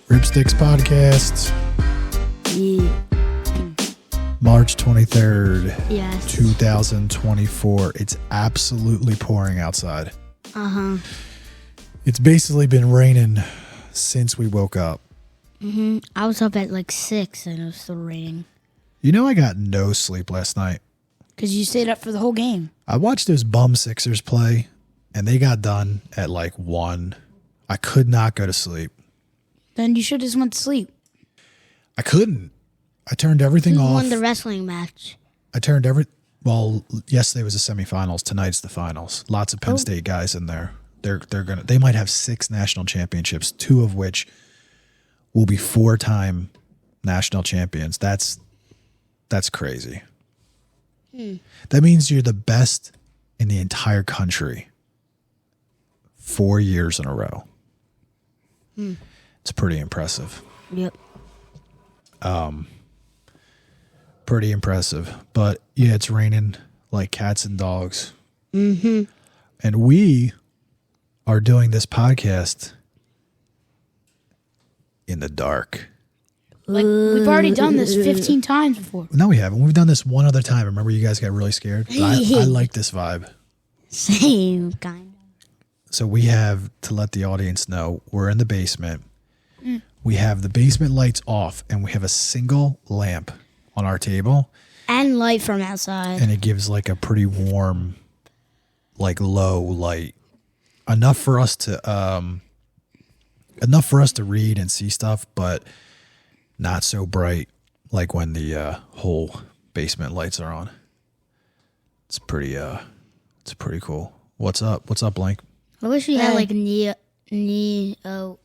TheRippStixx Podcast. Yeah. March 23rd, Yes. 2024. It's absolutely pouring outside. Uh-huh. It's basically been raining since we woke up. Mm-hmm. I was up at like 6 and it was still raining. You know, I got no sleep last night. Because you stayed up for the whole game. I watched those bum Sixers play, and they got done at like 1. I could not go to sleep. Then you should have just went to sleep. I couldn't. I turned everything Who off. won the wrestling match? Well, yesterday was the semifinals. Tonight's the finals. Lots of Penn State guys in there. They might have 6 national championships, 2 of which will be 4-time national champions. That's crazy. That means you're the best in the entire country 4 years in a row. It's pretty impressive. Yep. Pretty impressive. But yeah, it's raining like cats and dogs. Mm-hmm. And we are doing this podcast in the dark. Like, we've already done this 15 times before. No, we haven't. We've done this one other time. Remember, you guys got really scared? But I like this vibe. Same kind of. So we have, to let the audience know, we're in the basement. We have the basement lights off, and we have a single lamp on our table. And light from outside. And it gives like a pretty warm, like low light. Enough for us to read and see stuff, but not so bright like when the whole basement lights are on. It's pretty cool. What's up? What's up, Blank? I wish we had like neo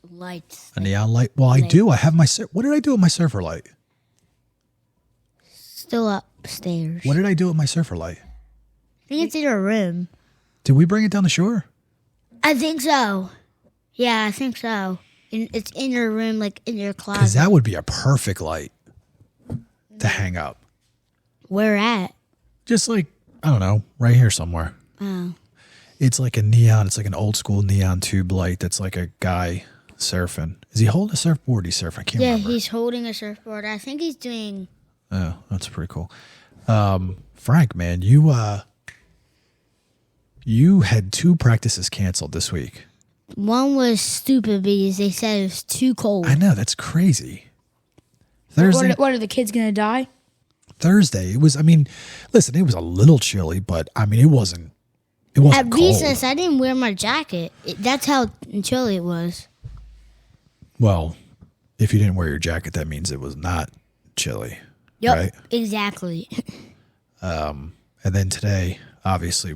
lights. A neon light? Well, I do. I have my what did I do with my surfer light? Still upstairs. What did I do with my surfer light? I think it's in your room. Did we bring it down the shore? I think so. Yeah, I think so. It's in your room, like in your closet. Because that would be a perfect light to hang up. Where at? Just like, I don't know, right here somewhere. Oh. It's like a neon. It's like an old school neon tube light that's like a guy surfing. Is he holding a surfboard? He's surfing. I can't remember. Yeah, he's holding a surfboard. I think he's doing... Oh, that's pretty cool. Frank, man, you had 2 practices canceled this week. One was stupid because they said it was too cold. I know, that's crazy. Thursday, What are the kids going to die? Thursday, it was, I mean, listen, it was a little chilly, but I mean, it wasn't At cold. recess, I didn't wear my jacket. That's how chilly it was. Well, if you didn't wear your jacket, that means it was not chilly. Yep, right? exactly. And then today, obviously,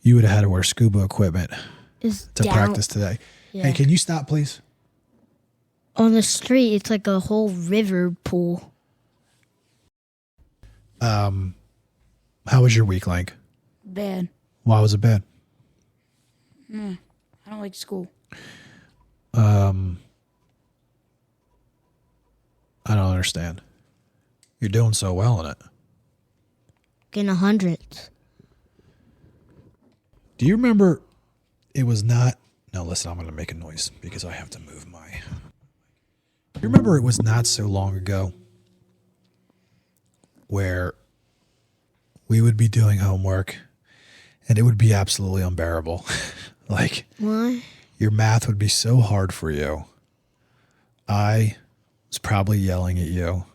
you would have had to wear scuba equipment to practice today. Yeah. Hey, can you stop, please? On the street, it's like a whole river pool. How was your week, Link? Bad. Why was it bad? I don't like school. I don't understand. You're doing so well in it. Getting 100s. Do you remember it was not... No, listen, I'm going to make a noise because I have to move my... You remember it was not so long ago where we would be doing homework and it would be absolutely unbearable. Like, What? your math would be so hard for you. I was probably yelling at you,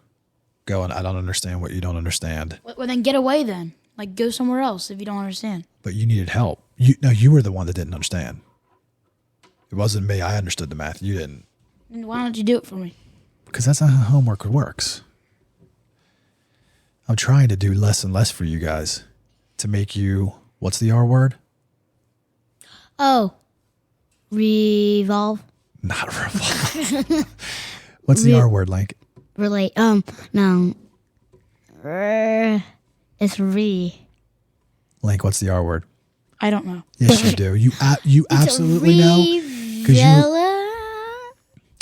going, I don't understand what you don't understand. Well, then get away then. Like, go somewhere else if you don't understand. But you needed help. You were the one that didn't understand. It wasn't me. I understood the math. You didn't. And why don't you do it for me? Because that's not how homework works. I'm trying to do less and less for you guys to make you, what's the R word? Oh. Revolve. Not revolve. What's the R word, Link? Relate. No. It's Link, what's the R word? I don't know. Yes, you do. You absolutely know. Because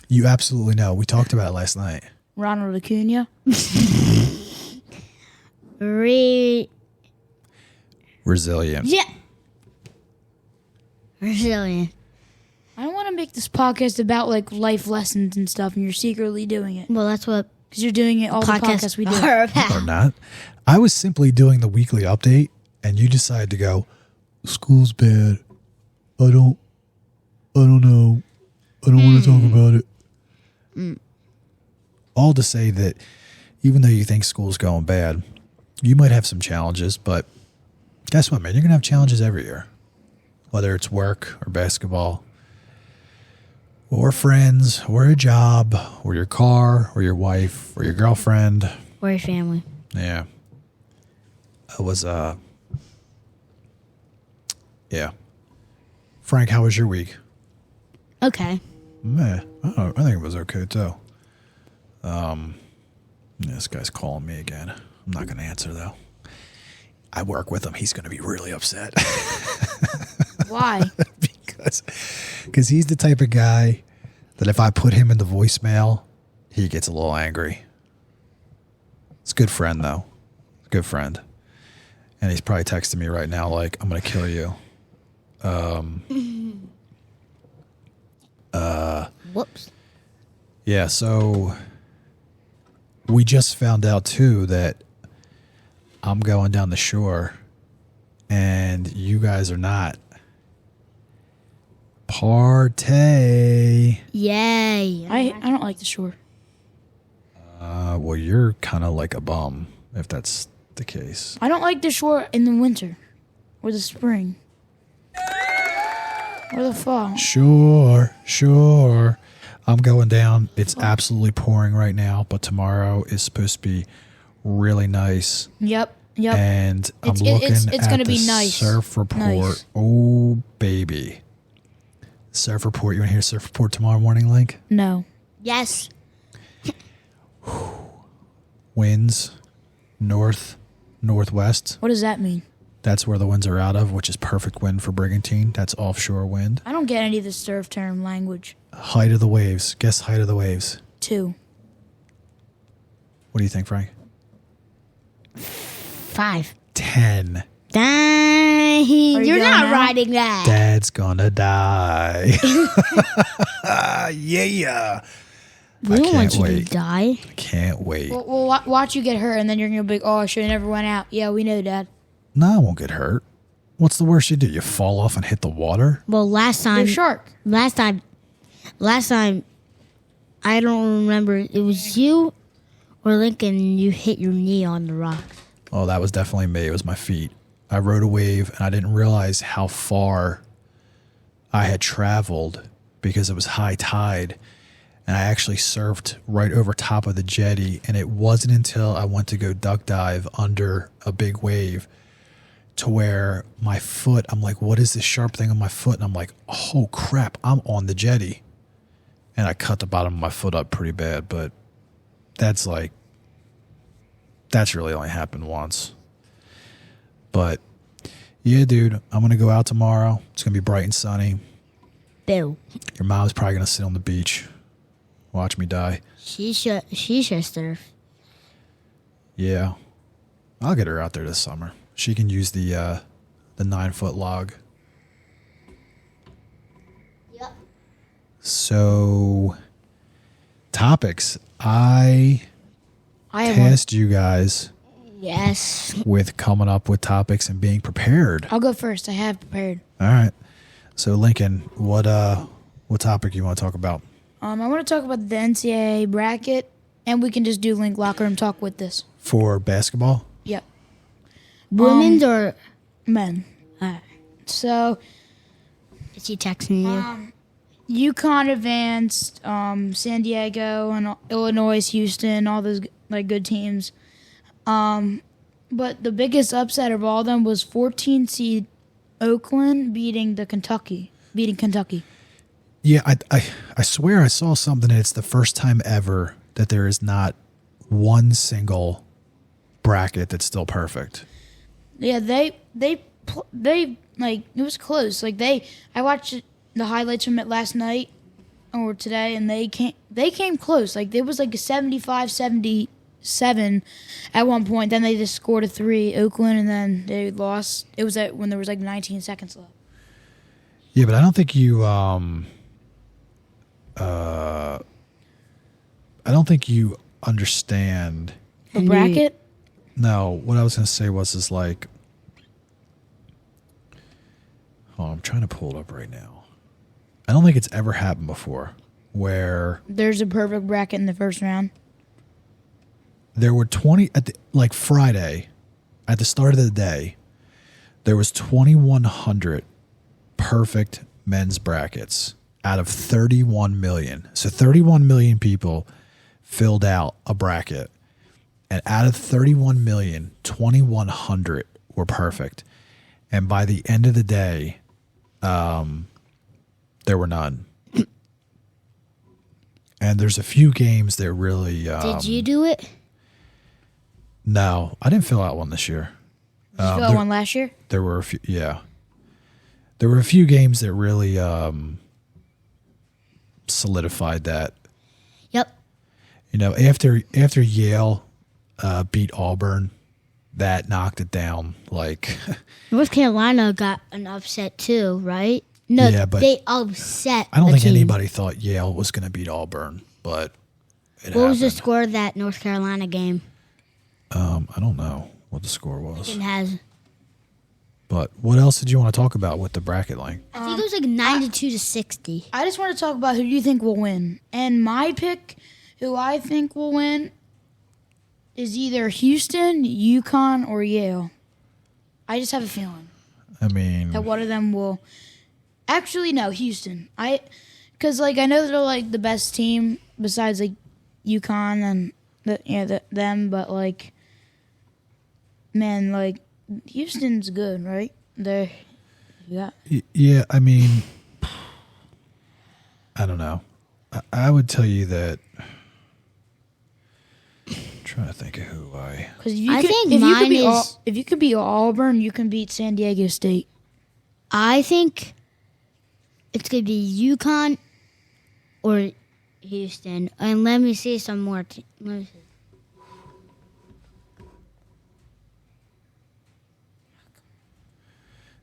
you absolutely know. We talked about it last night. Ronald Acuna. Resilient. Yeah. Resilient. I don't want to make this podcast about like life lessons and stuff, and you're secretly doing it Well, that's what because you're doing it all the podcasts we do. are about. Or not. I was simply doing the weekly update, and you decided to go, school's bad. I don't know. I don't want to talk about it. All to say that even though you think school's going bad, you might have some challenges, but guess what, man? You're going to have challenges every year, whether it's work or basketball or friends or a job or your car or your wife or your girlfriend. Or your family. Yeah. It was, yeah. Frank, how was your week? Okay. Meh. I think it was okay, too. This guy's calling me again. I'm not going to answer, though. I work with him. He's going to be really upset. Why? Because he's the type of guy that if I put him in the voicemail, he gets a little angry. It's a good friend, though. Good friend. And he's probably texting me right now like, I'm going to kill you. Whoops. Yeah, so we just found out, too, that I'm going down the shore and you guys are not. Partay. Yay. I don't like the shore. Well, you're kind of like a bum, if that's the case. I don't like the shore in the winter or the spring or the fall. Sure. I'm going down. It's absolutely pouring right now, but tomorrow is supposed to be really nice. Yep. And I'm looking it's at gonna the be nice. surf report. Nice. Oh, baby. Surf report. You want to hear surf report tomorrow morning, Link? No. Yes. Winds, north, northwest. What does that mean? That's where the winds are out of, which is perfect wind for brigantine. That's offshore wind. I don't get any of the surf term language. Height of the waves. Guess height of the waves. 2. What do you think, Frank? 5. 10. Dang. you You're going not now? riding that. Dad's gonna die. Yeah. We I don't want can't you to wait. die. Can't wait. Well, watch you get hurt, and then you're gonna be like, "Oh, I should have never went out." Yeah, we know, Dad. No, I won't get hurt. What's the worst you do? You fall off and hit the water? Well, last The time, shark. I don't remember. It was you or Lincoln. You hit your knee on the rock. Oh, that was definitely me. It was my feet. I rode a wave, and I didn't realize how far I had traveled because it was high tide. And I actually surfed right over top of the jetty. And it wasn't until I went to go duck dive under a big wave to where my foot, I'm like, what is this sharp thing on my foot? And I'm like, oh, crap, I'm on the jetty. And I cut the bottom of my foot up pretty bad. But that's really only happened once. But, yeah, dude, I'm going to go out tomorrow. It's going to be bright and sunny. Bill. Your mom's probably going to sit on the beach. Watch me die. She should surf. Yeah. I'll get her out there this summer. She can use the 9-foot log. Yep. So, topics. I I have tasked you guys Yes. with coming up with topics and being prepared. I'll go first. I have prepared. All right. So, Lincoln, what topic you want to talk about? I want to talk about the NCAA bracket, and we can just do link locker room talk with this. For basketball? Yep. Women's or Men. So, is she texting you? UConn advanced, San Diego and Illinois, Houston, all those like good teams. But the biggest upset of all of them was 14 seed Oakland beating Kentucky. Yeah, I swear I saw something, and it's the first time ever that there is not one single bracket that's still perfect. Yeah, they like it was close. Like I watched the highlights from it last night or today, and they came close. Like there was like a 75-77 at one point. Then they just scored a 3, Oakland, and then they lost. It was when there was like 19 seconds left. Yeah, but I don't think you I don't think you understand. The bracket? No, what I was going to say is like, oh, I'm trying to pull it up right now. I don't think it's ever happened before where There's a perfect bracket in the first round. there were 20 like Friday at the start of the day. There was 2,100 perfect men's brackets out of 31 million. So 31 million people filled out a bracket. And out of 31 million, 2,100 were perfect. And by the end of the day, there were none. And there's a few games that really... Did you do it? No, I didn't fill out one this year. Did you fill out one last year? There were a few, yeah. There were a few games that really solidified that. Yep. You know, after Yale beat Auburn, that knocked it down. Like North Carolina got an upset too, right? No, Yeah, but they upset. I don't a think team. anybody thought Yale was going to beat Auburn, but it What was the happened. score of that North Carolina game? I don't know what the score was. It has. But what else did you want to talk about with the bracket link? I think it was like 92 to 60. I just want to talk about who do you think will win. And my pick, who I think will win, is either Houston, UConn, or Yale. I just have a feeling I mean, that one of them will. Actually, no, Houston. Because like I know they're like the best team besides like UConn and them, but like, man, like Houston's good, right? Yeah. yeah, I mean, I don't know. I would tell you that. I'm trying to think of who I. Because if you could beat Auburn, you can beat San Diego State. I think it's going to be UConn or Houston. And let me see some more. Let me see.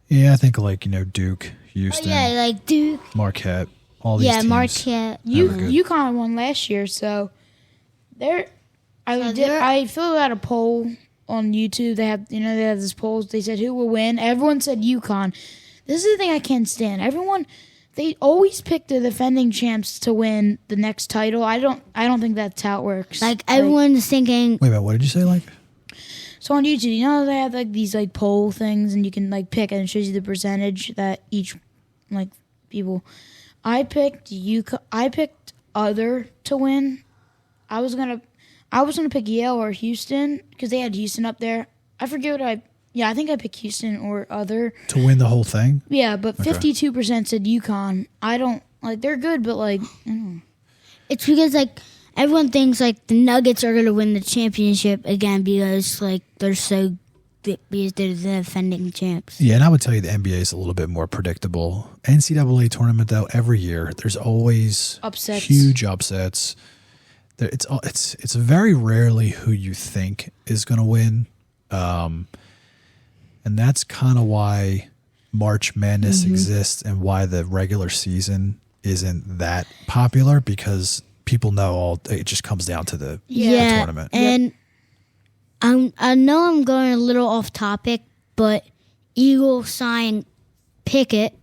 Yeah, I think like Duke, Houston, Yeah, like Duke. Marquette, all these Yeah, teams. Marquette. UConn won last year, so I filled out a poll on YouTube. They have this polls. They said who will win. Everyone said UConn. This is the thing I can't stand. They always pick the defending champs to win the next title. I don't think that's how it works. Like everyone's thinking. Wait a minute, what did you say? Like, So on YouTube, they have like these like poll things, and you can like pick, and it shows you the percentage that each like people. I picked other to win. I was gonna pick Yale or Houston because they had Houston up there. I forget what I think I picked Houston or other to win the whole thing? Yeah, but 52% said UConn. I don't like they're good, but like It's because like everyone thinks like the Nuggets are going to win the championship again because like they're the defending champs. Yeah, and I would tell you the NBA is a little bit more predictable. NCAA tournament though, every year there's always Upsets. huge upsets. It's very rarely who you think is going to win, and that's kind of why March Madness exists and why the regular season isn't that popular because people know it just comes down to the tournament. And I know I'm going a little off topic, but Eagles signed Pickett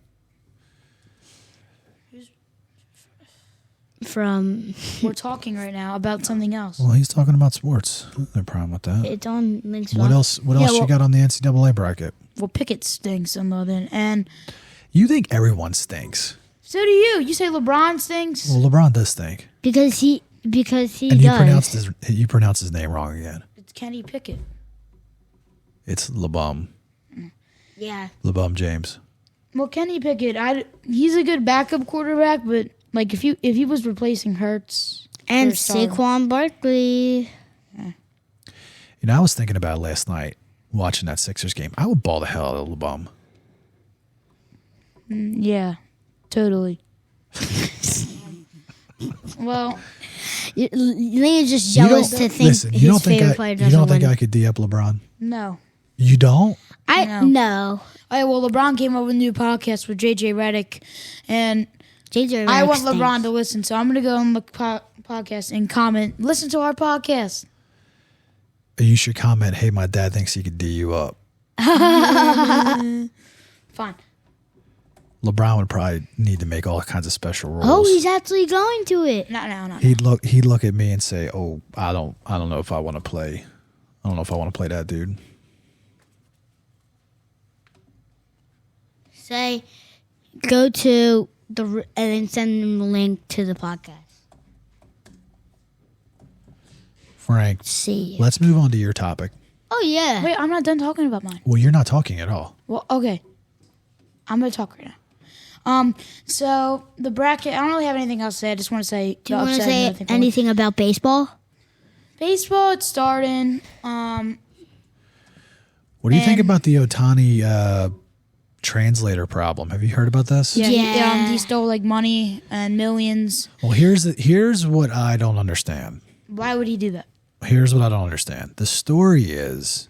from. we're talking right now about something else. Well, he's talking about sports. No problem with that. It's on Link's What else? What else you got on the NCAA bracket? Well, Pickett stinks, some of it, and You think everyone stinks? so do you. You say LeBron stinks. Well, LeBron does stink, because he and does. you pronounced his name wrong again. It's Kenny Pickett. It's LeBum Yeah. James. Well, Kenny Pickett, he's a good backup quarterback, but like if he was replacing Hurts And or Starr- Saquon Barkley. I was thinking about it last night watching that Sixers game. I would ball the hell out of LeBum. Yeah, totally. Well, Lane is just jealous to think Listen, his you don't think favorite player you doesn't don't think win. I could D up LeBron? no. You don't? No. All right, well, LeBron came up with a new podcast with JJ Redick, and I want LeBron to listen, so I'm going to go on the podcast and comment. Listen to our podcast. You should comment, hey, my dad thinks he could D you up. Fine. LeBron would probably need to make all kinds of special rules. Oh, he's actually going to it. No. He'd look at me and say, "Oh, I don't know if I want to play. I don't know if I want to play that dude." Say, go to and then send them the link to the podcast. Frank, See. let's move on to your topic. Oh yeah. Wait, I'm not done talking about mine. Well, you're not talking at all. Well, okay. I'm going to talk right now. So the bracket, I don't really have anything else to say. I just want to say. Do you want to say anything about baseball? Baseball, it's starting. What do you think about the Ohtani translator problem? Have you heard about this? Yeah. He stole like money and millions. Well, here's what I don't understand. Why would he do that? Here's what I don't understand. The story is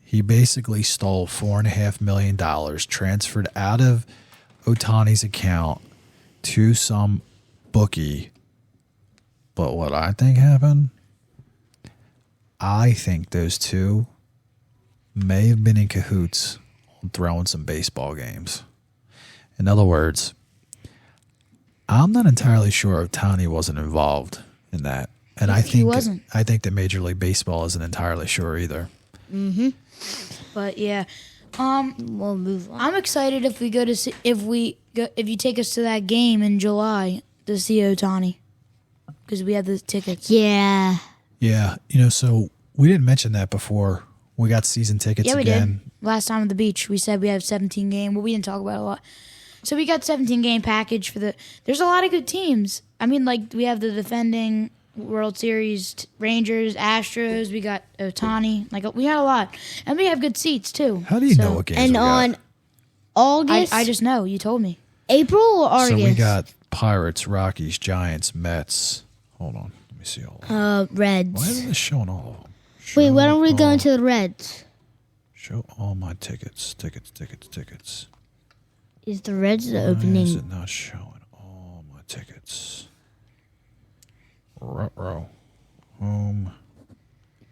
he basically stole $4.5 million, transferred out of Ohtani's account to some bookie. But what I think happened, I think those two may have been in cahoots on throwing some baseball games. In other words, I'm not entirely sure Ohtani wasn't involved in that. And I think that Major League Baseball isn't entirely sure either. Mm-hmm. But yeah, We'll move on. I'm excited if you take us to that game in July to see Ohtani, because we have the tickets. Yeah. Yeah, so we didn't mention that before. We got season tickets Yeah, we again. did. Last time at the beach, we said we have 17 game. Well, we didn't talk about it a lot. So we got 17 game package for there's a lot of good teams. I mean, like, we have the defending World Series Rangers, Astros. We got Ohtani. Like, we had a lot, and we have good seats too. How do you know what games And we got? on August, I just know. You told me. April or August? So we got Pirates, Rockies, Giants, Mets. Hold on, let me see all of them. Reds. Why isn't this showing all of them? Wait, why don't we go into the Reds? Show all my tickets. Is the Reds the Why is opening? it not showing all my tickets? Ruh-roh. Home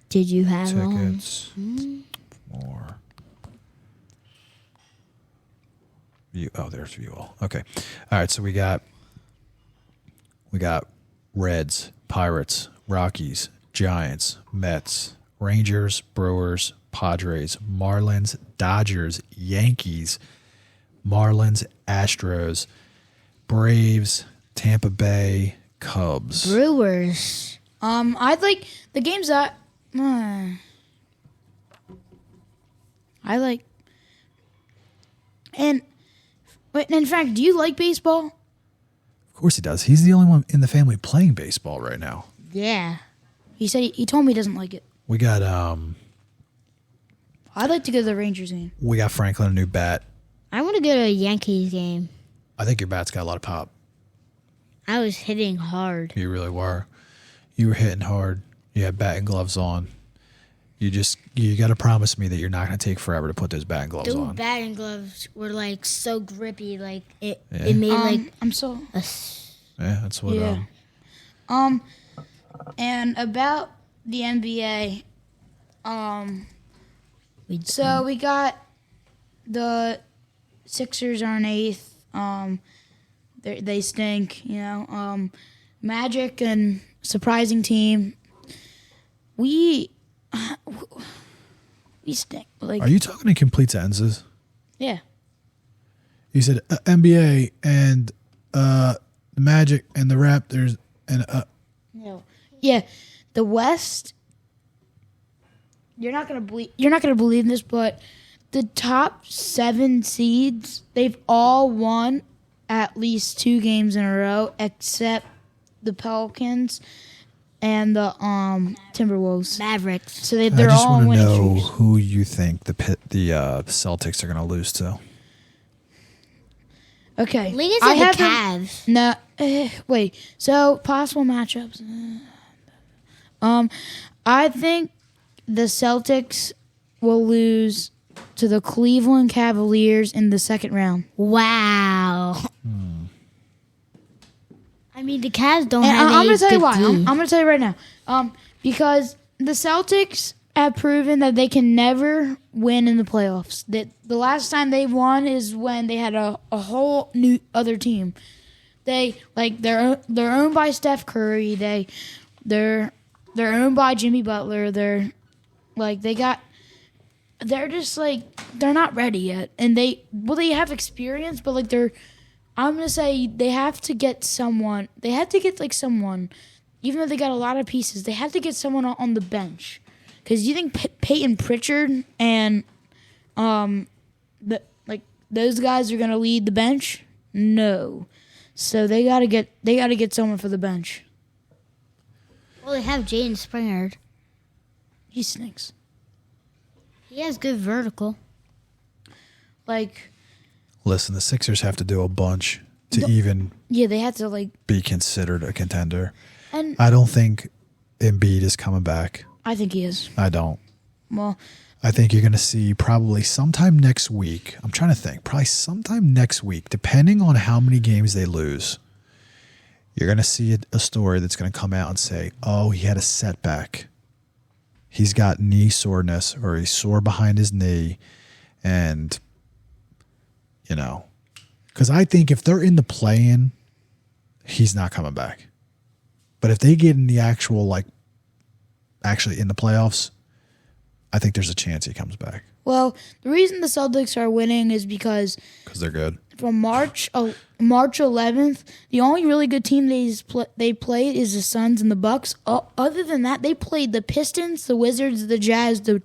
Did you have tickets. More. View. Oh, there's view all. Okay. All right. So we got Reds, Pirates, Rockies, Giants, Mets, Rangers, Brewers, Padres, Marlins, Dodgers, Yankees, Marlins, Astros, Braves, Tampa Bay, Cubs. Brewers? I'd like the games that I like. And in fact, do you like baseball? Of course he does. He's the only one in the family playing baseball right now. Yeah. He said he told me he doesn't like it. We got I'd like to go to the Rangers game. we got Franklin a new bat. I want to go to a Yankees game. I think your bat's got a lot of pop. I was hitting hard. You really were. You were hitting hard. You had bat and gloves on. You got to promise me that you're not going to take forever to put those bat and gloves Those on. batting gloves were like so grippy, like it Yeah. made like I'm so Yeah, that's what. yeah. And about the NBA, so we got the Sixers are in 8th. They stink, Magic and surprising team. We stink. Like, Are you talking in complete sentences? yeah. You said NBA and the Magic and the Raptors and No. Yeah, the West. You're not gonna believe this, but the top 7 seeds, they've all won at least 2 games in a row, except the Pelicans and the Timberwolves. Mavericks. So I they're just all want on to winning know streaks. who you think the Celtics are going to lose to. Okay, League is I like the haven't- Cavs. No, wait. So possible matchups. I think the Celtics will lose to the Cleveland Cavaliers in the second round. Wow. I mean, the Cavs don't And have I'm going to tell you good why. team. I'm going to tell you right now. Because the Celtics have proven that they can never win in the playoffs. That the last time they won is when they had a whole new other team. They're owned by Steph Curry. They're owned by Jimmy Butler. They're just they're not ready yet. And they have experience, but I'm gonna say they have to get someone. They had to get someone, even though they got a lot of pieces. They had to get someone on the bench. Because you think Peyton Pritchard and those guys are gonna lead the bench? No. So they gotta get someone for the bench. Well, they have Jaden Springer. He stinks. He has good vertical. Listen, the Sixers have to do a bunch to even they had to be considered a contender. And I don't think Embiid is coming back. I think he is. I don't. Well, I think you're going to see probably sometime next week. I'm trying to think. Probably sometime next week, depending on how many games they lose, you're going to see a story that's going to come out and say, oh, he had a setback. He's got knee soreness, or he's sore behind his knee. And, because I think if they're in the play-in, he's not coming back. But if they get in the actually in the playoffs, I think there's a chance he comes back. Well, the reason the Celtics are winning is because they're good. From March 11th, the only really good team they played is the Suns and the Bucks. Other than that, they played the Pistons, the Wizards, the Jazz, the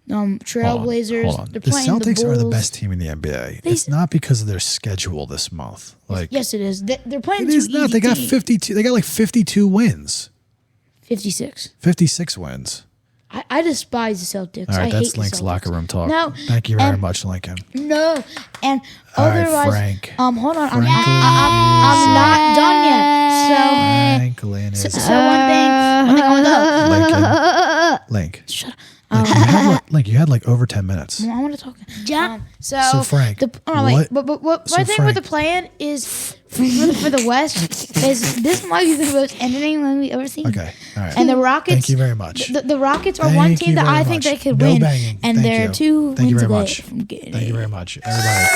Trailblazers. Hold on. They're The playing Celtics the are the Bulls. best team in the NBA. It's not because of their schedule this month. Yes, it is. They're playing it two is not. easy They got teams. 52. They got 52 wins. 56. 56 wins. I despise the Celtics. All right, I that's hate the Link's Celtics. locker room talk. No, Thank you very and- much, Lincoln. No, and All right, otherwise, Frank. hold on, I'm Franklin not done yet. Franklin is So one thing on the Link. shut up. Link, you had over 10 minutes. I want to talk. Yeah. So, Frank, but my thing with the plan is for the West is this might be the most entertaining one we've ever seen. Okay, all right. And the Rockets. Thank you very much. The Rockets are Thank one you team that very I think much. they could No win, banging. and Thank they're you. two Thank you wins very away much. from getting Thank you it. very much, everybody.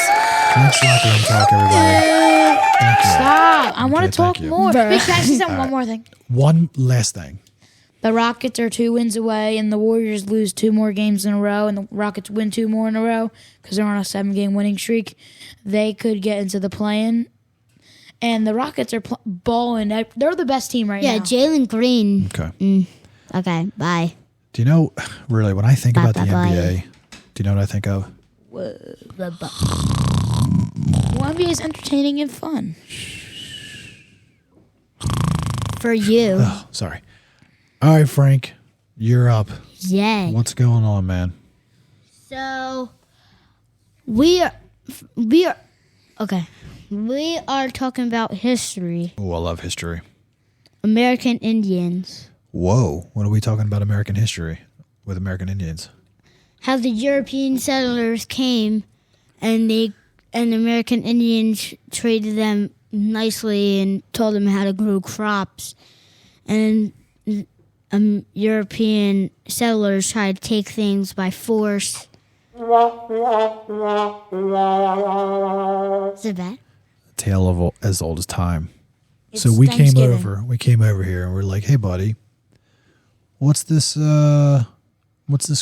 Link's locker room talk, everybody. Thank you. Stop! I want Okay, to talk thank you. more. Wait, can I say something? One more thing. One last thing. The Rockets are 2 wins away, and the Warriors lose 2 more games in a row, and the Rockets win 2 more in a row because they're on a 7-game winning streak. They could get into the play-in, and the Rockets are balling. They're the best team right Yeah, now. Jalen Green. Okay. Okay, bye. Do you know, really, when I think about the Bye-bye. NBA, do you know what I think of? Well, NBA is entertaining and fun. For you. Oh, sorry. All right, Frank, you're up. Yay. What's going on, man? So we are okay. We are talking about history. Oh, I love history. American Indians. Whoa. What are we talking about American history with American Indians? How the European settlers came and the American Indians treated them nicely and told them how to grow crops. And European settlers tried to take things by force. Is it bad? Tale of as old as time. It's So we came Thanksgiving. over here and we're like, hey buddy, what's this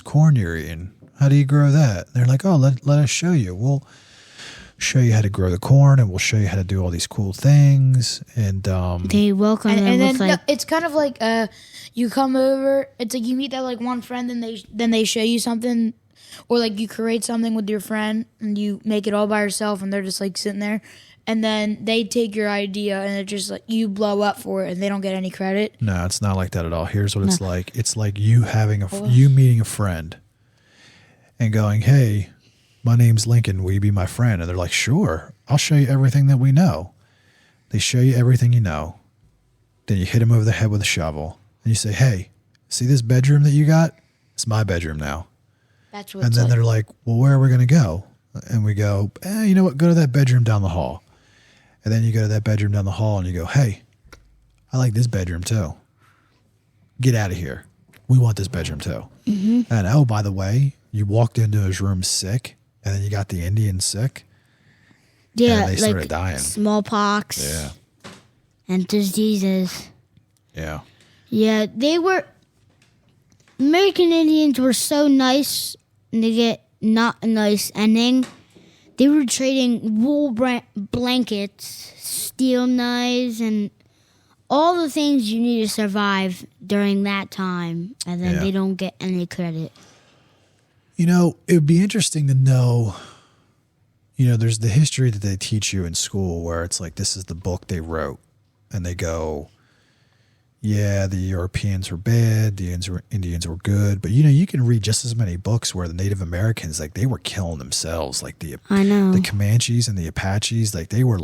corn you're eating? How do you grow that? And they're like, oh, let us show you. We'll show you how to grow the corn and we'll show you how to do all these cool things. And They welcome them And with then like it's kind of like you come over. It's like you meet that one friend, and then they show you something, or you create something with your friend, and you make it all by yourself, and they're just sitting there, and then they take your idea, and it just you blow up for it, and they don't get any credit. no, it's not like that at all. Here's what it's like. It's like you having you meeting a friend and going, hey, my name's Lincoln. Will you be my friend? And they're like, sure, I'll show you everything that we know. They show you everything you know. Then you hit them over the head with a shovel. And you say, hey, see this bedroom that you got? It's my bedroom now. That's what. And It's then like. they're like, well, where are we going to go? And we go, you know what? Go to that bedroom down the hall. And then you go to that bedroom down the hall and you go, hey, I like this bedroom too. Get out of here. We want this bedroom too. Mm-hmm. And oh, by the way, you walked into his room sick, and then you got the Indians sick. Yeah, and they started dying. Smallpox. Yeah. And diseases. Yeah. Yeah, American Indians were so nice, and they get not a nice ending. They were trading wool blankets, steel knives, and all the things you need to survive during that time, and then they don't get any credit. You know, it would be interesting to know, you know, there's the history that they teach you in school where it's like, this is the book they wrote, and they go, yeah, the Europeans were bad, the Indians were good. But, you know, you can read just as many books where the Native Americans, like, they were killing themselves. Like, the Comanches and the Apaches, like, they were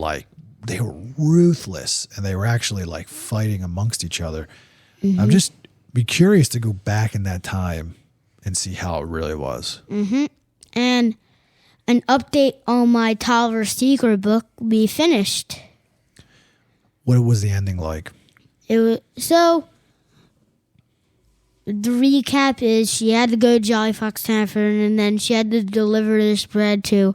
ruthless, and they were actually, like, fighting amongst each other. Mm-hmm. I'm just be curious to go back in that time and see how it really was. Mm-hmm. And an update on my TheRippStixx book, we finished. What was the ending like? So the recap is she had to go to Jolly Fox Tavern, and then she had to deliver this bread to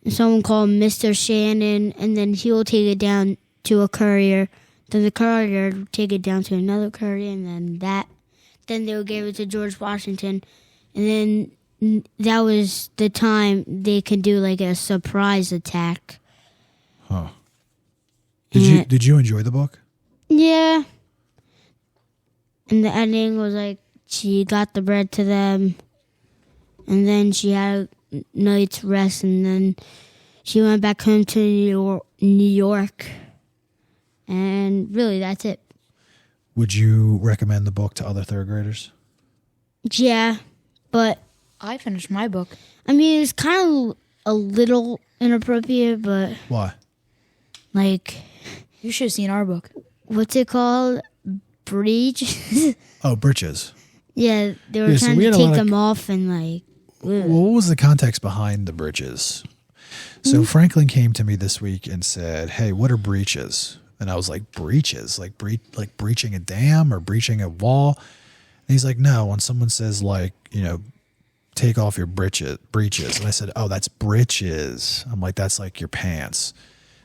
someone called Mr. Shannon, and then he will take it down to a courier. Then the courier will take it down to another courier, and then they will give it to George Washington. And then that was the time they could do like a surprise attack. Huh. Did you enjoy the book? Yeah. And the ending was like she got the bread to them, and then she had a night's rest, and then she went back home to New York. And really, that's it. Would you recommend the book to other third graders? Yeah, but I finished my book. I mean, it's kind of a little inappropriate, but why? Like, you should have seen our book. What's it called? Breach? Oh, breeches. Yeah, they were trying to take them off and like. Well, what was the context behind the breeches? So Franklin came to me this week and said, "Hey, what are breaches?" And I was like, "Breaches, like breaching a dam or breaching a wall?" And he's like, "No, when someone says like, you know, take off your breeches." And I said, "Oh, that's breeches." I'm like, "That's like your pants."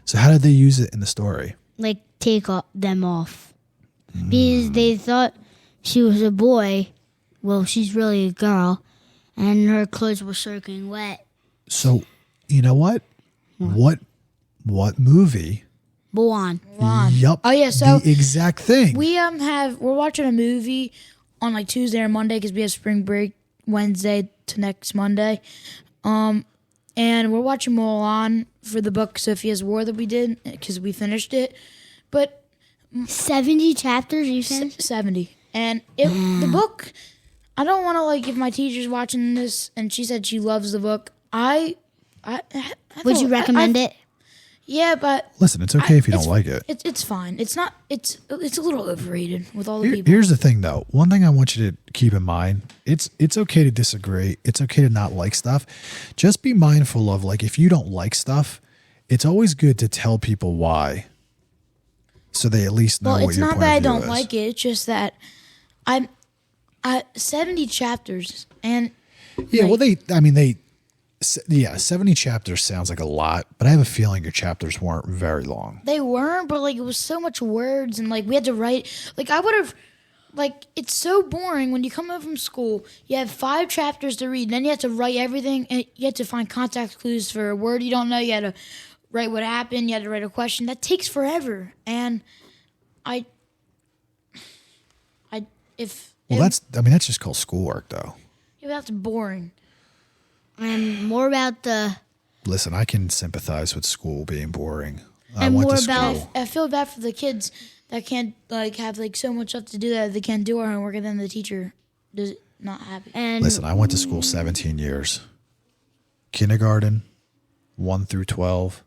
So how did they use it in the story? Like take them off. Because they thought she was a boy. Well, she's really a girl. And her clothes were soaking wet. So, you know what? What movie? Mulan. Yup. Oh yeah, so the exact thing. We're watching a movie on like Tuesday or Monday because we have spring break Wednesday to next Monday. And we're watching Mulan for the book Sophia's War that we did because we finished it. But 70 chapters, you said? 70. And the book, I don't want to like if my teacher's watching this and she said she loves the book. Would you recommend it? Yeah, but listen, it's okay if you don't like it. It's fine. It's not. It's a little overrated with all the people. Here's the thing, though. One thing I want you to keep in mind: it's okay to disagree. It's okay to not like stuff. Just be mindful of like if you don't like stuff, it's always good to tell people why, so they at least know what your point of view is. It's not that I don't like it. It's just that I'm 70 chapters and yeah. Like, well, 70 chapters sounds like a lot, but I have a feeling your chapters weren't very long. They weren't, but like it was so much words and like we had to write. Like I would have, like it's so boring when you come home from school. You have 5 chapters to read, and then you have to write everything, and you have to find context clues for a word you don't know. You had to write what happened. You had to write a question. That takes forever, and that's just called schoolwork, though. Yeah, that's boring. And more about the... Listen, I can sympathize with school being boring. I feel bad for the kids that can't like have like so much stuff to do that they can't do our homework, and then the teacher does not happy. And listen, I went to school 17 years. Kindergarten, 1 through 12,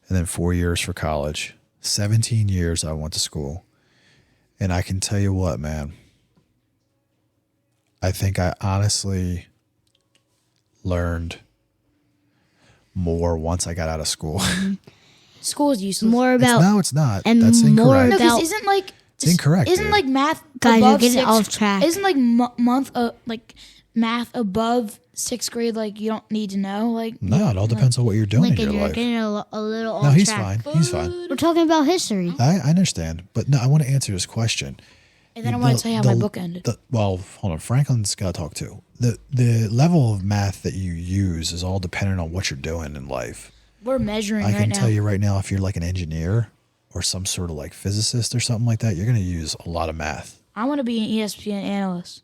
and then 4 years for college. 17 years I went to school. And I can tell you what, man. I think I honestly learned more once I got out of school. school's useless. More about No, it's not. and That's more incorrect. No, because about- isn't like It's incorrect, Isn't dude. like math Guys, you're above getting sixth, off track. Isn't like like math above 6th grade like you don't need to know like. No, it all depends on what you're doing in Lincoln, your you're life. getting a little off No, he's track. fine. He's fine. We're talking about history. I understand, but no, I want to answer this question. And then I want to tell you how my book ended. Well, hold on. Franklin's got to talk too. The level of math that you use is all dependent on what you're doing in life. We're measuring I right can now. tell you right now, if you're like an engineer or some sort of like physicist or something like that, you're going to use a lot of math. I want to be an ESPN analyst.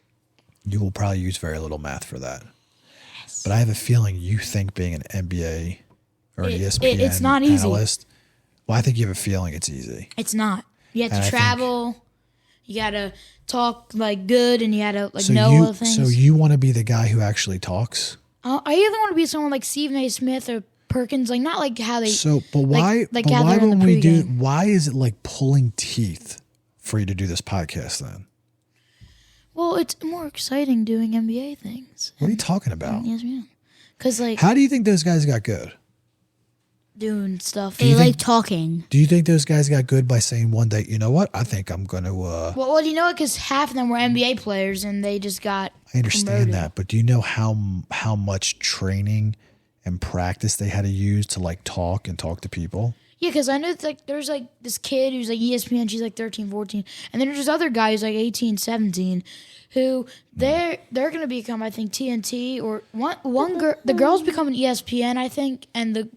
You will probably use very little math for that. Yes. But I have a feeling you think being an NBA or an ESPN it's not easy. analyst. Well, I think you have a feeling it's easy. It's not. You have And to I travel. You gotta talk like good, and you gotta like So know other things. So you want to be the guy who actually talks? I either want to be someone like Stephen A. Smith or Perkins, like not like how they. So, but why? Like but how why they're in when the we do? pregame. Why is it like pulling teeth for you to do this podcast? Then Well, it's more exciting doing NBA things. what are you talking about? Yes, yeah. Because like How do you think those guys got good? doing stuff. They like talking. Do you think those guys got good by saying one day, you know what? I think I'm going to. Well, you know what? Because half of them were NBA players, and they just got. I understand promoted. that, but do you know how much training and practice they had to use to like talk to people? Yeah, because I know it's like there's like this kid who's like ESPN, she's like 13, 14. And then there's this other guy who's like 18, 17, who they're going to become, I think, TNT or one girl. The girls become an ESPN, I think, and the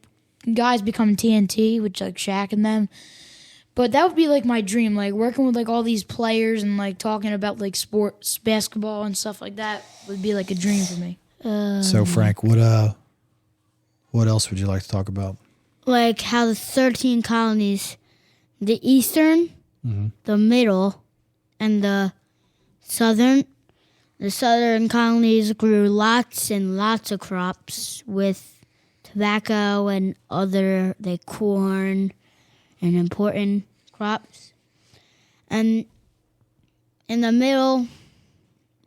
guys become TNT, which like Shaq and them. But that would be like my dream, like working with like all these players and like talking about like sports, basketball and stuff like that would be like a dream for me. So Frank, what else would you like to talk about? Like how the 13 colonies, the eastern, the middle, and the southern colonies grew lots and lots of crops with tobacco and other like corn and important crops. And in the middle,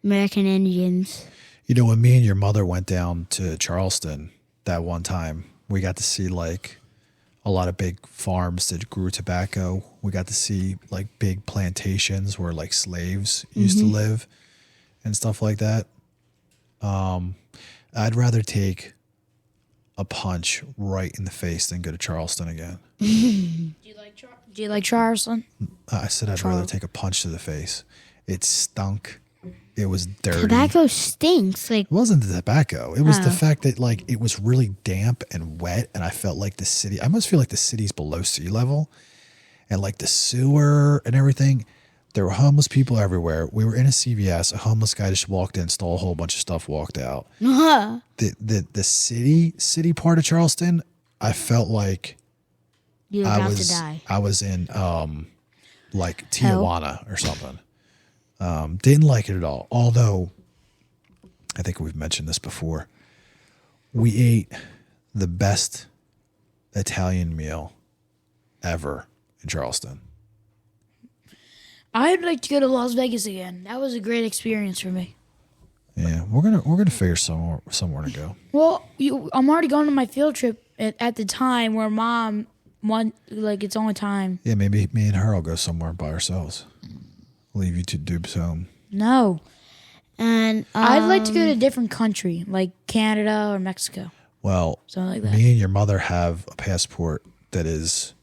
American Indians. You know, when me and your mother went down to Charleston that one time, we got to see like a lot of big farms that grew tobacco. We got to see like big plantations where like slaves used to live and stuff like that. I'd rather take a punch right in the face than go to Charleston again. Do you like Charleston? I said I'd rather take a punch to the face. It stunk. It was dirty. Tobacco stinks. Like It wasn't the tobacco. It was the fact that like it was really damp and wet, and I felt like the city. I must feel like the city's below sea level, and like the sewer and everything. There were homeless people everywhere. We were in a CVS. A homeless guy just walked in, stole a whole bunch of stuff, walked out. The city part of Charleston, I felt like you're I about was to die. I was in like Tijuana or something. Didn't like it at all. Although, I think we've mentioned this before. We ate the best Italian meal ever in Charleston. I'd like to go to Las Vegas again. That was a great experience for me. Yeah, we're gonna figure somewhere to go. Well, I'm already going on my field trip at the time where Mom like it's only time. Yeah, maybe me and her will go somewhere by ourselves. Leave you to Dubes home. No, And I'd like to go to a different country like Canada or Mexico, Well, something like that. me and your mother have a passport that is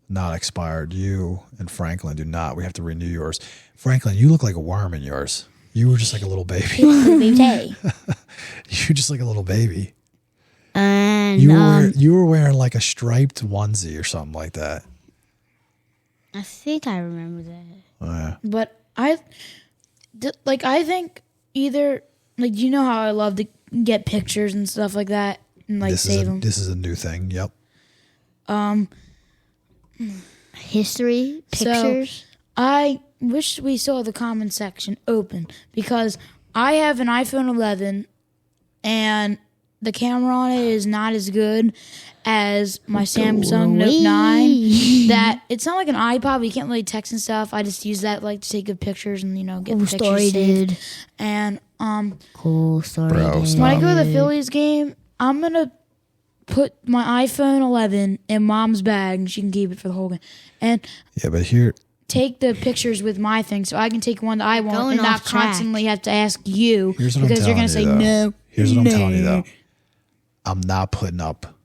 not expired. You and Franklin do not. We have to renew yours. Franklin, you look like a worm in yours. You were just like a little baby. You were just like a little baby. And You were wearing like a striped onesie or something like that. I think I remember that. Yeah. But I think either like you know how I love to get pictures and stuff like that and like save them. This is a new thing. Yep. History, pictures. I wish we saw the comment section open because I have an iPhone 11 and the camera on it is not as good as my Samsung Note 9. That it's not like an iPod, but you can't really text and stuff. I just use that like to take good pictures and get the pictures story, saved. dude. And Cool story. Bro, dude. stop. when I go to the Phillies game, I'm gonna put my iPhone 11 in Mom's bag, and she can keep it for the whole game. And Yeah, but here, take the pictures with my thing, so I can take one that I want Going and not off track. constantly have to ask you here's what because I'm you're gonna telling say you, though. no. Here's what I'm telling you, no. though. I'm not putting up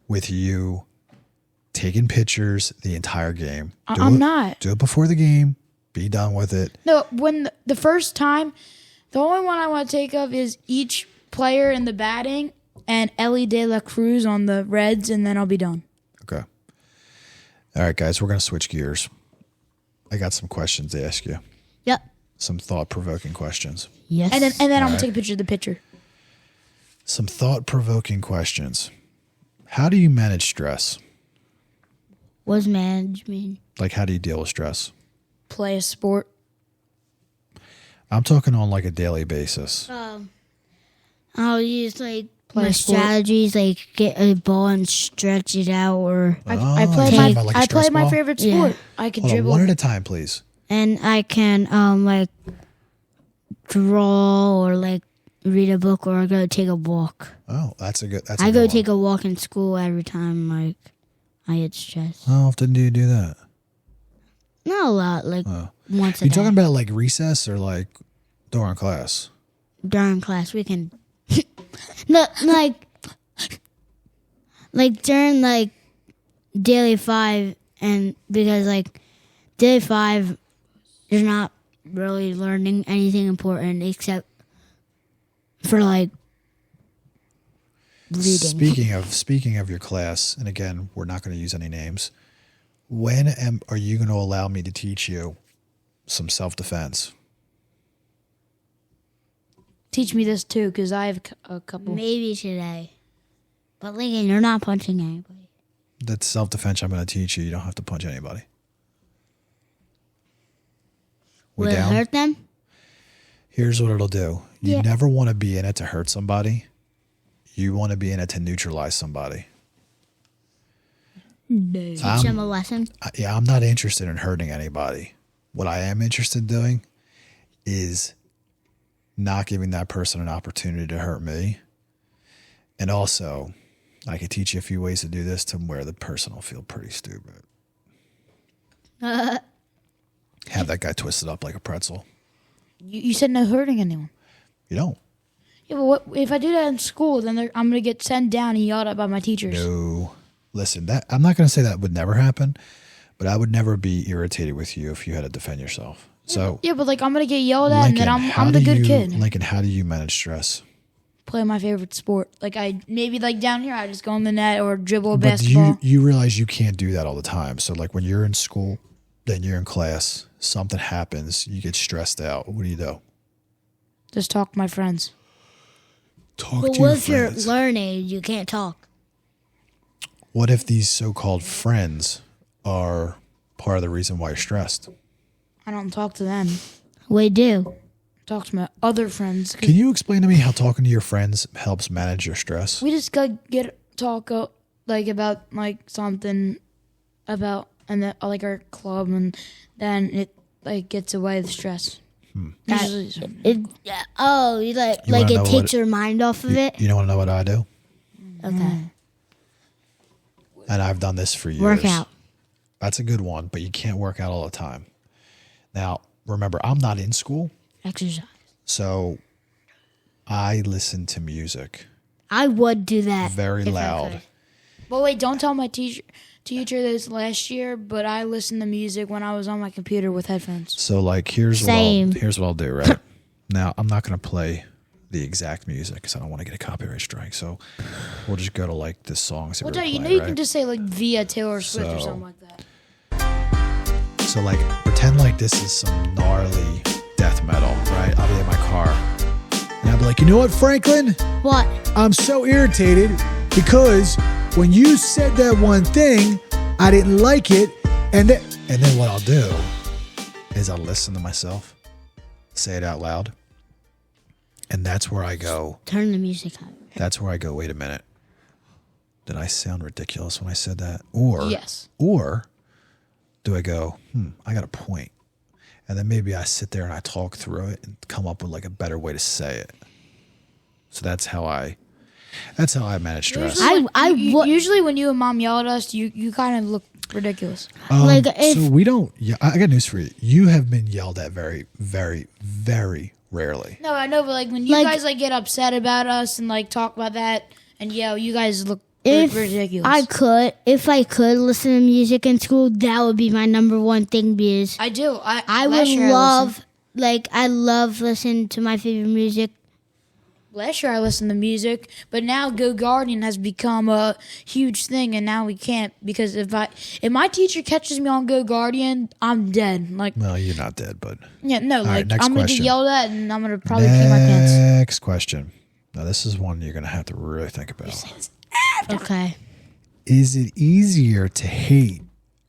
with you taking pictures the entire game. I'm not. Do it before the game. Be done with it. No, when the first time, the only one I want to take of is each player in the batting and Ellie De La Cruz on the Reds, and then I'll be done. Okay. All right, guys, we're going to switch gears. I got some questions to ask you. Yep. Some thought-provoking questions. Yes. And then I'm gonna take a picture of the pitcher. Some thought-provoking questions. How do you manage stress? What's management? Like, how do you deal with stress? Play a sport. I'm talking on like a daily basis. I'll use like Play my a sport. strategies, like get a ball and stretch it out, or I you're play talking my about like a I stress play my ball? favorite Yeah. sport. I could Hold on, dribble. one at a time, please. and I can like draw or like read a book or go take a walk. Oh, that's a good. That's I a go good take one. a walk in school every time like I get stressed. How often do you do that? Not a lot, like once a You day. talking about like recess or like during class? During class we can no like during like daily 5, and because like daily 5 you're not really learning anything important except for like reading. Speaking of your class, and again, we're not going to use any names. When are you going to allow me to teach you some self-defense? Teach me this too, because I have a couple. Maybe today. But Lincoln, you're not punching anybody. That's self-defense I'm going to teach you. You don't have to punch anybody. We Will it down? hurt them? Here's what it'll do. You Yeah. never want to be in it to hurt somebody. You want to be in it to neutralize somebody. Teach them a lesson. I'm not interested in hurting anybody. What I am interested in doing is not giving that person an opportunity to hurt me. And also, I could teach you a few ways to do this to where the person will feel pretty stupid. Have that guy twisted up like a pretzel. You said no hurting anyone. You don't. Yeah, but what if I do that in school? Then I'm gonna get sent down and yelled at by my teachers. No. Listen, I'm not going to say that would never happen, but I would never be irritated with you if you had to defend yourself. So, Yeah, but like I'm gonna get yelled at, Lincoln, and then how I'm the do good you- kid. Lincoln, how do you manage stress? Play my favorite sport. Like I maybe like down here, I just go in the net or dribble a But basketball. you realize you can't do that all the time. So like when you're in school, then you're in class, something happens, you get stressed out. What do? Just talk to my friends. Talk But to what your if you're friends. learning? You can't talk. What if these so-called friends are part of the reason why you're stressed? I don't talk to them. We do. Talk to my other friends. 'Cause Can you explain to me how talking to your friends helps manage your stress? we just go like about like something about and then like our club, and then it like gets away the stress. Usually- It. Oh, you like You like wanna know it takes what- your mind off of it. You don't want to know what I do? Okay. And I've done this for years. Work out. That's a good one, but you can't work out all the time. Now, remember, I'm not in school, Exercise. so I listen to music I would do that. very if I loud. could. But wait, don't tell my teacher this last year. But I listened to music when I was on my computer with headphones. So like here's Same. what I'll do, right? Now, I'm not going to play the exact music because I don't want to get a copyright strike. So we'll just go to like the songs that Well, we're you playing, know you right? can just say like via Taylor Swift or So- something like that. So like pretend like this is some gnarly death metal, right? I'll be in my car. And I'll be like, you know what, Franklin? What? I'm so irritated because when you said that one thing, I didn't like it. And then what I'll do is I'll listen to myself, say it out loud. And that's where I go. Turn the music on. That's where I go, wait a minute. Did I sound ridiculous when I said that? Or Yes. Or do I go, I got a point. And then maybe I sit there and I talk through it and come up with like a better way to say it. So that's how I That's how I manage stress. Usually when you and mom yell at us, you kind of look ridiculous. Like, if- so we don't. Yeah, I got news for you. You have been yelled at very, very, very rarely. No, I know, but like when you Like- guys like get upset about us and like talk about that and yell, you guys look if ridiculous. if I could listen to music in school, that would be my number one thing because I do. I last would year love, I love listening to my favorite music. Last year I listened to music, but now Go Guardian has become a huge thing, and now we can't because if my teacher catches me on Go Guardian, I'm dead. Like, Well, you're not dead, but yeah, no, right, like next I'm gonna question. get yelled at, and I'm gonna probably pee my pants. next question. Now, this is one you're gonna have to really think about. Okay. Is it easier to hate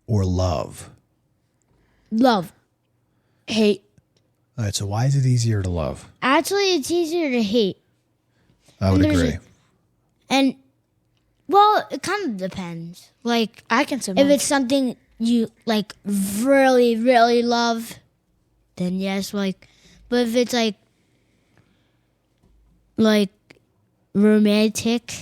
or love? Love. Hate. All right. So why is it easier to love? Actually, it's easier to hate. I would There's agree. And, well, it kind of depends. Like, I can say if it's something you, like, really, really love, then yes, like, but if it's, like, romantic,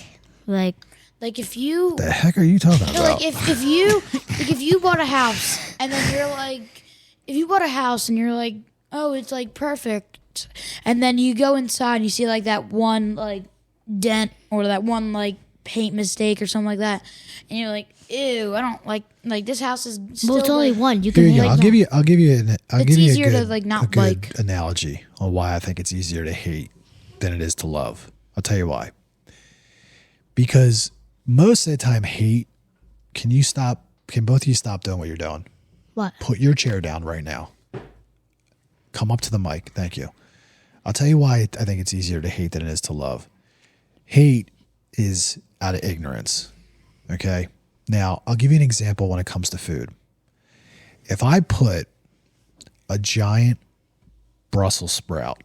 like, if you The heck are you talking no, about? like if you bought a house and then you're like, if you bought a house and you're like, oh, it's like perfect, and then you go inside and you see like that one like dent or that one like paint mistake or something like that, and you're like, ew, I don't like this house is still well, it's only like, one. You Here can you go. hate I'll give you. I'll give you It's a easier to, good, like, not a good like. analogy on why I think it's easier to hate than it is to love. I'll tell you why. Because most of the time, hate. Can both of you stop doing what you're doing? What? Put your chair down right now. Come up to the mic. Thank you. I'll tell you why I think it's easier to hate than it is to love. Hate is out of ignorance. Okay. Now, I'll give you an example when it comes to food. If I put a giant Brussels sprout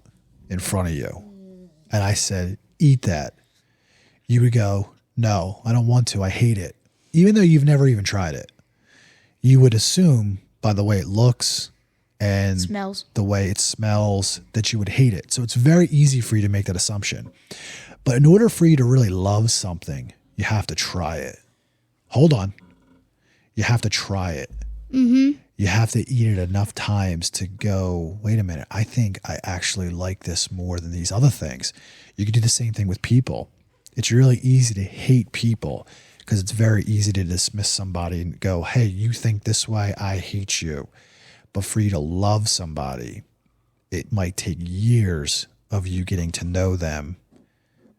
in front of you and I said, eat that, you would go, no, I don't want to. I hate it. Even though you've never even tried it. You would assume by the way it looks and Smells. the way it smells that you would hate it. So it's very easy for you to make that assumption. But in order for you to really love something, you have to try it. Hold on. You have to try it. Mm-hmm. You have to eat it enough times to go, wait a minute, I think I actually like this more than these other things. You can do the same thing with people. It's really easy to hate people because it's very easy to dismiss somebody and go, hey, you think this way, I hate you. But for you to love somebody, it might take years of you getting to know them.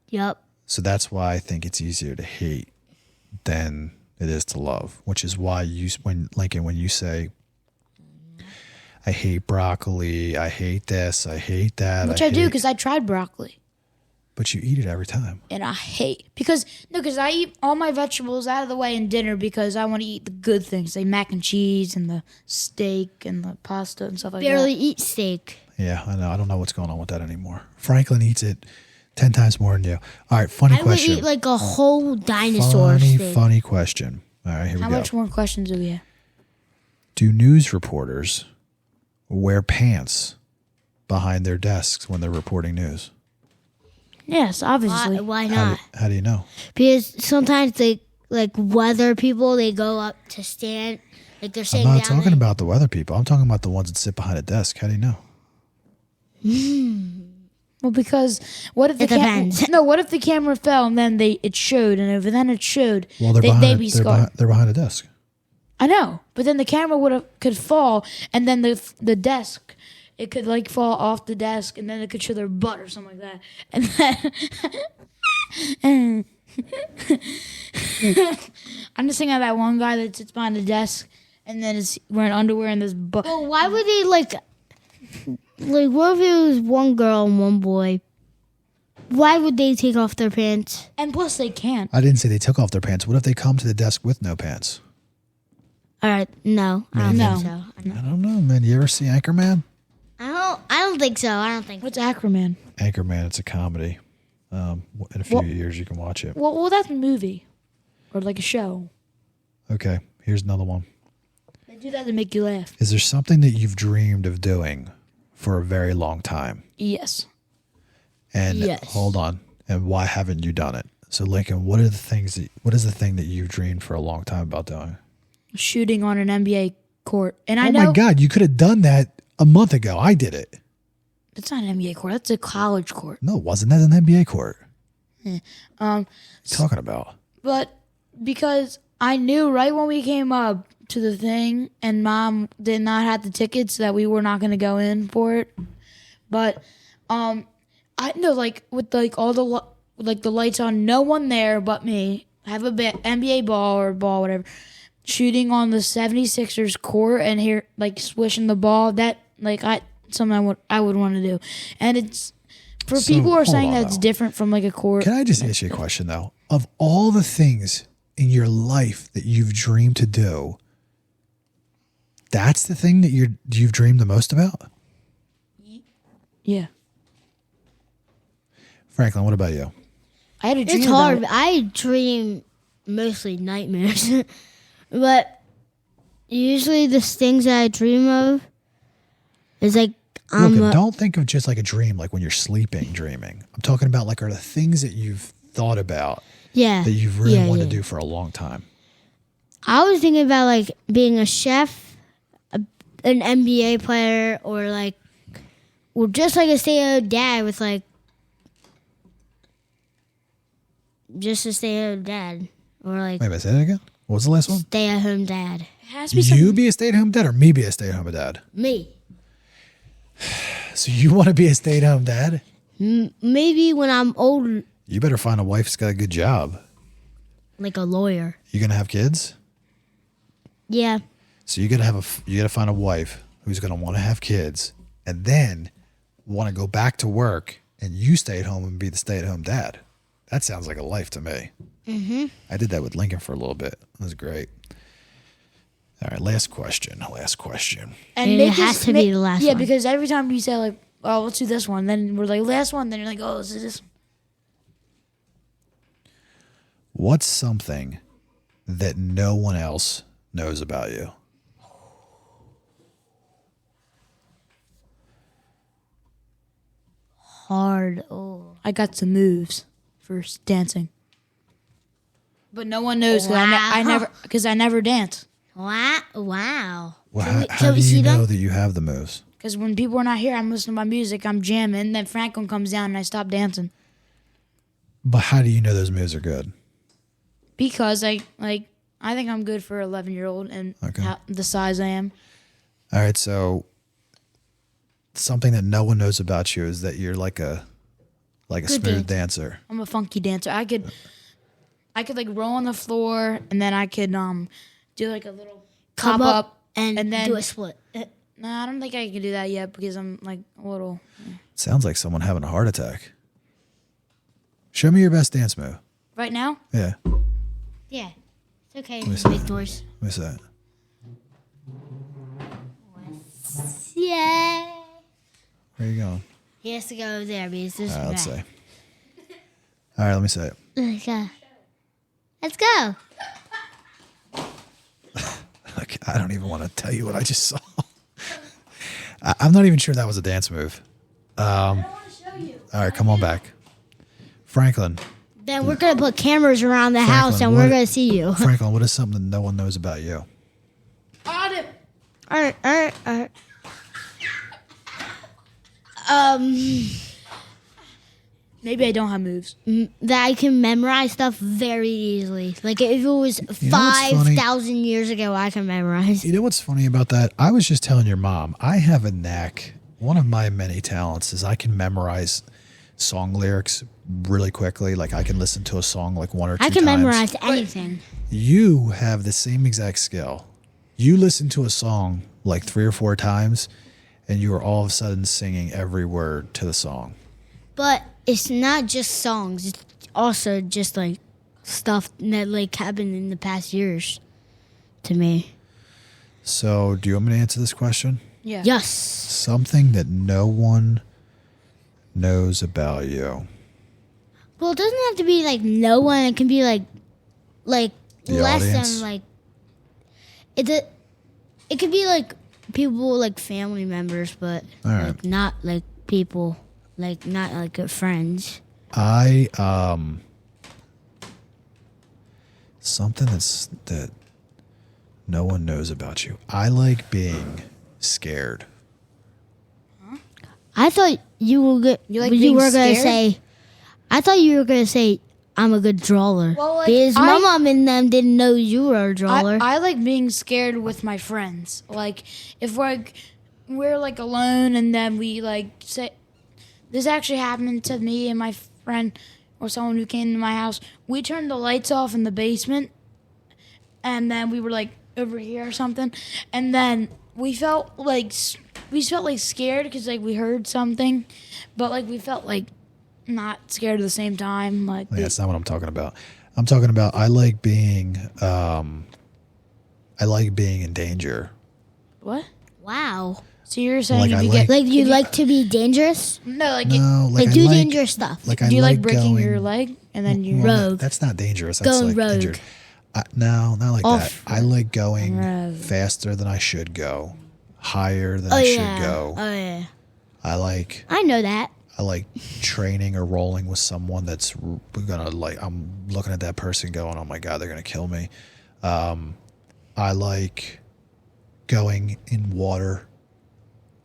Yep. So that's why I think it's easier to hate than it is to love, which is why when you say, I hate broccoli, I hate this, I hate that. Which I do because I tried broccoli. But you eat it every time. And I hate because I eat all my vegetables out of the way in dinner because I want to eat the good things, like mac and cheese and the steak and the pasta and stuff like Barely that. eat steak. Yeah, I know. I don't know what's going on with that anymore. Franklin eats it 10 times more than you. All right, funny question. I would eat like a whole dinosaur steak. Funny question. All right, here How we go. much more questions do we have? Do news reporters wear pants behind their desks when they're reporting news? Yes, obviously. Why not? How do you know? Because sometimes they like weather people. They go up to stand, like they're I'm sitting not down. talking about the weather people. I'm talking about the ones that sit behind a desk. How do you know? Well, because what if the It depends. what if the camera fell and then it showed and then it showed Well, they're they'd be scarred. they're behind a desk. I know, but then the camera could fall and then the desk. It could like fall off the desk, and then it could show their butt or something like that. And then I'm just thinking of that one guy that sits behind the desk, and then is wearing underwear and this butt. Well, why would they like what if it was one girl and one boy? Why would they take off their pants? And plus, they can't. I didn't say they took off their pants. What if they come to the desk with no pants? All right, no, I don't No. think so. I don't know, man. You ever see Anchorman? I don't think so. I don't think. What's Acroman? Anchorman, it's a comedy. In a few years, you can watch it. Well, that's a movie or like a show. Okay, here's another one. They do that to make you laugh. Is there something that you've dreamed of doing for a very long time? Yes. And Yes. hold on. And why haven't you done it? So Lincoln, what is the thing that you've dreamed for a long time about doing? Shooting on an NBA court. And I Oh know my God, you could have done that a month ago. I did it. it's not an NBA court. That's a college court. No, it wasn't. That's an NBA court. Um, What are you talking about? But because I knew right when we came up to the thing and Mom did not have the tickets that we were not going to go in for it. But I know like with like all the like the lights on, no one there but me. Have a NBA ball or ball, whatever, shooting on the 76ers court and here like swishing the ball. That like something I would want to do. And it's for So, people who are hold saying on, that it's though. different from like a court. Can I just ask you a question though? Of all the things in your life that you've dreamed to do, that's the thing that you've dreamed the most about? Yeah. Franklin, what about you? I had a dream It's about hard. it. I dream mostly nightmares, but usually the things that I dream of is like Look, don't think of just like a dream, like when you're sleeping, dreaming. I'm talking about like are the things that you've thought about yeah that you've really yeah, wanted yeah. to do for a long time. I was thinking about like being a chef, an NBA player, or like, or just like a stay-at-home dad with like, just a stay-at-home dad, or like Wait a minute, say that again? What was the last one? stay-at-home dad. It has to be something. You be a stay-at-home dad or me be a stay-at-home dad? Me. So you want to be a stay-at-home dad? Maybe when I'm old, You better find a wife that's got a good job. like a lawyer. You gonna have kids? Yeah. So you gotta find a wife who's gonna want to have kids, and then want to go back to work, and you stay at home and be the stay-at-home dad. That sounds like a life to me. Mm-hmm. I did that with Lincoln for a little bit. It was great. All right, last question. And it has to be the last Yeah, one. because every time you say like, "Oh, let's do this one," then we're like, "Last one." Then you're like, "Oh, let's do this." What's something that no one else knows about you? Hard. Oh. I got some moves for dancing, but no one knows because I never dance. Wow. Wow. Well, Can we- how can do we you see know them? that you have the moves? Because when people are not here, I'm listening to my music, I'm jamming. Then Franklin comes down and I stop dancing But how do you know those moves are good? because I think I'm good for an 11-year-old and Okay. the size I am. All right, so something that no one knows about you is that you're like a Good smooth dancer. I'm a funky dancer. I could like roll on the floor and then I could do like a little Come pop up and then do a split. No, I don't think I can do that yet because I'm like a little. Sounds like someone having a heart attack. Show me your best dance move. Right now, Yeah, Yeah. It's okay. me see. Make noise. let me see that. Yeah. Where you going? He has to go there because this All right, let's is see. All right, let me see it. Let's go. Let's go. Like, I don't even want to tell you what I just saw. I'm not even sure that was a dance move. I don't want to show you. All right, come on back. Franklin, Then we're going to put cameras around the house and what- we're going to see you. Franklin, what is something that no one knows about you? Got it. All right. Maybe I don't have moves. That I can memorize stuff very easily. Like if it was You know what's funny? 5,000 years ago, I can memorize. You know what's funny about that? I was just telling your mom, I have a knack. One of my many talents is I can memorize song lyrics really quickly. Like I can listen to a song like one or two I can times. memorize anything. You have the same exact skill. You listen to a song like 3 or 4 times and you are all of a sudden singing every word to the song. But it's not just songs. It's also just like stuff that like happened in the past years to me. So do you want me to answer this question? Yeah. Yes. Something that no one knows about you. Well, it doesn't have to be like no one. It can be like The less audience? than like it could be like people like family members, but All right. like not like people like not like good friends. I Something that no one knows about you. I like being scared. I thought you were gonna say. I thought you were gonna say I'm a good drawer. Well, because my mom and them didn't know you were a drawer. I like being scared with my friends. Like if we're like alone and then we like say this actually happened to me and my friend or someone who came to my house. We turned the lights off in the basement and then we were like over here or something, and then we felt like scared because like we heard something, but like we felt like not scared at the same time. Like that's not what I'm talking about. I'm talking about I like being in danger. What? Wow. So you're saying Like, if I you like- get Like you like to be dangerous? no, like No, Like I do dangerous stuff. Like do I you like breaking going, your leg and then you Rogue. That's not dangerous. That's Going like rogue. injured. No, not like that. Off I like going rogue. faster than I should go, higher than Oh I yeah. should go. Oh yeah. I like I know that. training or rolling with someone that's gonna like. I'm looking at that person going, "Oh my god, they're gonna kill me." I like going in water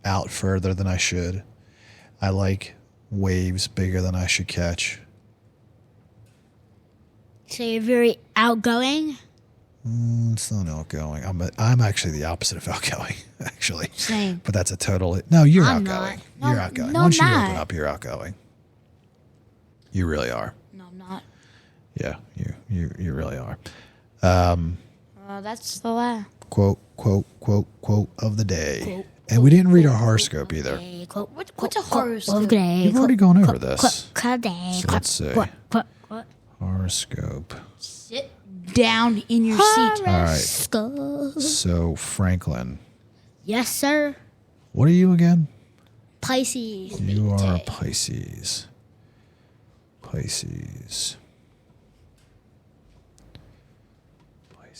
out further than I should. I like waves bigger than I should catch. So you're very outgoing. It's not outgoing. I'm actually the opposite of outgoing, actually. Same. But that's a total. No, you're I'm outgoing. not. You're No, outgoing. no, Once you I'm open not. up, you're outgoing. You really are. No, I'm not. Yeah, you really are. That's the last. Quote of the day. And we didn't read our horoscope either. What's a horoscope? You've already gone over this. So Day. let's see. What? Horoscope. Sit down in your seat. All right. Horoscope. So, Franklin, Yes, sir. what are you again? Pisces. You are Pisces. Pisces.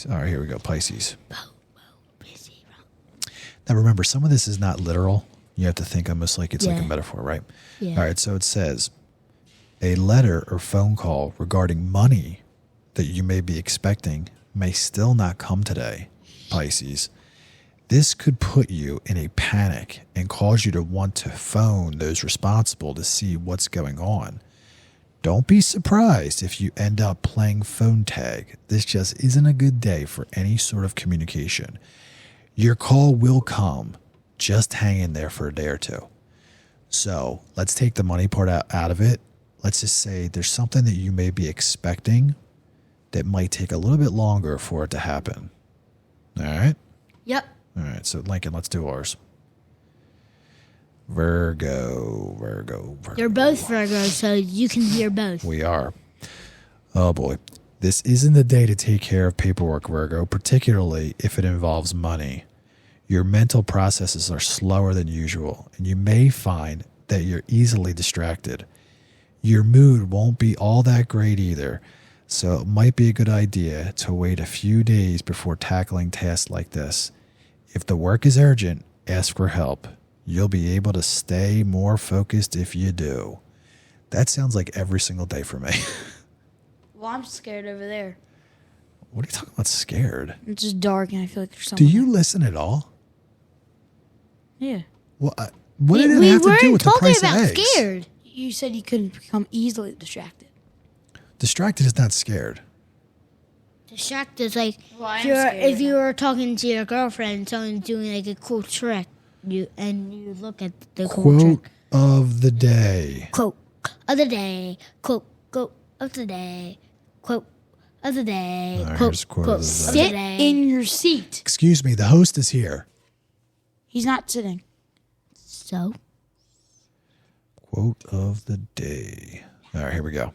All right, here we go. Pisces. Now, remember, some of this is not literal. You have to think almost like it's like a Yeah. metaphor, right? Yeah. All right, so it says a letter or phone call regarding money that you may be expecting may still not come today, Pisces. This could put you in a panic and cause you to want to phone those responsible to see what's going on. Don't be surprised if you end up playing phone tag. This just isn't a good day for any sort of communication. Your call will come. Just hang in there for a day or two. So let's take the money part out of it. Let's just say there's something that you may be expecting that might take a little bit longer for it to happen. All right? Yep. All right, so Lincoln, let's do ours. Virgo. You're both Virgos, so you can hear both. We are. Oh boy. This isn't the day to take care of paperwork, Virgo, particularly if it involves money. Your mental processes are slower than usual, and you may find that you're easily distracted. Your mood won't be all that great either, so it might be a good idea to wait a few days before tackling tasks like this. If the work is urgent, ask for help. You'll be able to stay more focused if you do. That sounds like every single day for me. Well, I'm scared over there. What are you talking about scared? It's just dark and I feel like there's Do someone. you listen at all? Yeah. Well, what did it we have to do weren't with the talking price of about eggs? scared. You said you couldn't become easily distracted. Distracted is not scared. Distracted is like Well, I am if you're scared if right you were talking to your girlfriend, someone's doing like a cool trick, you look at the cool Quote trick. of the day. Quote of the day. Quote of the day. Quote of the day. All right, Quote here's quote of the of day. the Sit day. in your seat. Excuse me, the host is here. He's not sitting. So Quote of the day. All right, here we go.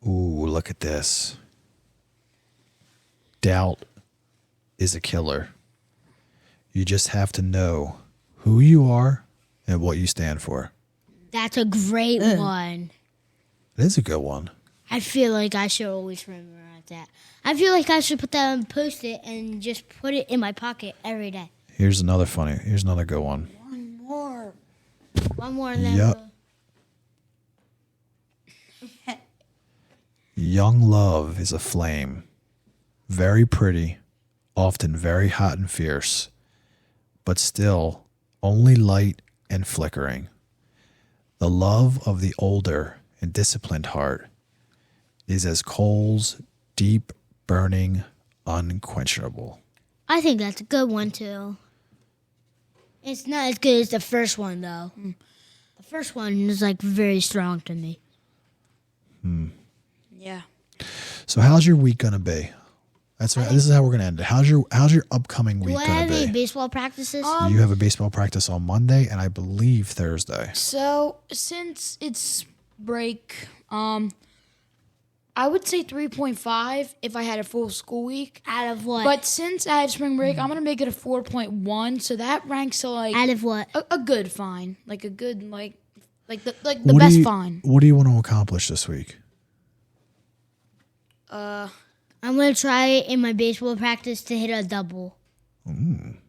Ooh, look at this. Doubt is a killer. You just have to know who you are and what you stand for. that's a great one. It is a good one. I feel like I should always remember that. I feel like I should put that on Post-it and just put it in my pocket every day. Here's another good one. One more. One more and then Yep. Young love is a flame, very pretty, often very hot and fierce, but still only light and flickering. The love of the older and disciplined heart is as coals, deep, burning, unquenchable. I think that's a good one, too. It's not as good as the first one, though. The first one is, like, very strong to me. Yeah. So how's your week going to be? This is how we're going to end it. How's your upcoming week Do I going have to any be? baseball practices? You have a baseball practice on Monday and I believe Thursday. So since it's break, I would say 3.5 if I had a full school week. Out of what? But since I had spring break, I'm gonna make it a 4.1. So that ranks to like Out of what? a good fine, like a good the What best do you, fine. What do you want to accomplish this week? I'm going to try in my baseball practice to hit a double.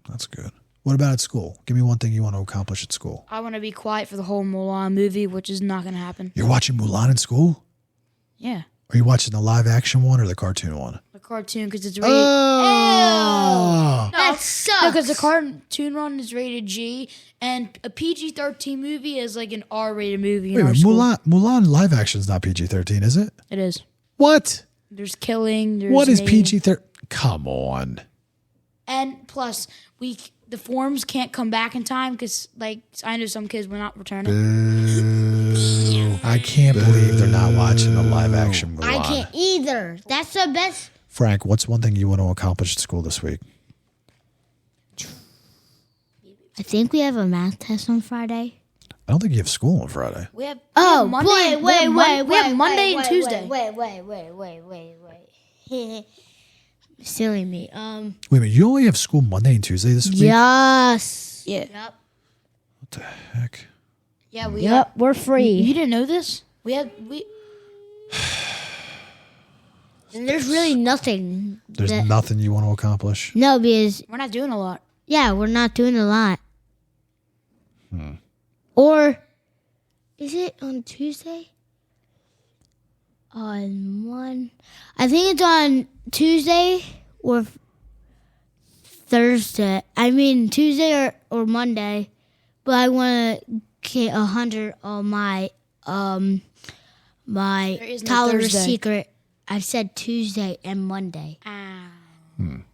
That's good. What about at school? Give me one thing you want to accomplish at school. I want to be quiet for the whole Mulan movie, which is not gonna happen. You're watching Mulan in school? Yeah, Are you watching the live action one or the cartoon one? the cartoon because it's rated. Oh! That sucks. Because the cartoon one is rated G, and a PG-13 movie is like an R-rated movie. Wait a minute, Mulan live action is not PG-13, is it? It is. What? There's killing. There's What is mating. PG-13? Come on. And plus, the forms can't come back in time because, like, I know some kids will not return it. Boo. I can't believe they're not watching the live action Mulan. I can't either. That's the best. Frank, what's one thing you want to accomplish at school this week? I think we have a math test on Friday. I don't think you have school on Friday. We have Oh, Monday. wait. We have Monday and Tuesday. Wait. Silly me. Wait a minute, you only have school Monday and Tuesday this week? Yes. Yeah. Yep. What the heck? Yeah. We. Yep. We're free. You didn't know this? We. And there's really nothing. There's nothing you want to accomplish? No, because We're not doing a lot. yeah, we're not doing a lot. Or is it on Tuesday? I think it's on Tuesday or Thursday. I mean Tuesday or Monday. But I want to get 100 on my There is no Tyler Thursday. Secret. I said Tuesday and Monday. Ah. On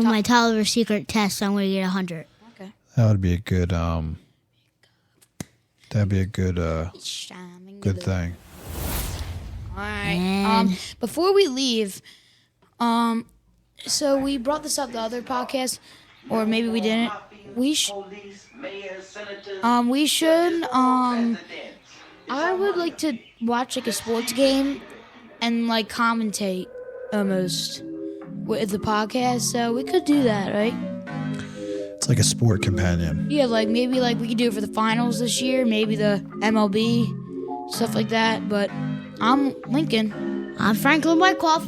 my Tyler Secret test, I'm going to get 100. Okay. That would be a good that'd be a good good thing. All right. And- Before we leave, so we brought this up the other podcast, or maybe we didn't. We should. I would like to watch like a sports game and like commentate almost with the podcast. So we could do that, right? It's like a sport companion. Yeah, like maybe like we could do it for the finals this year, maybe the MLB, stuff like that. But I'm Lincoln. I'm Franklin Wyckoff.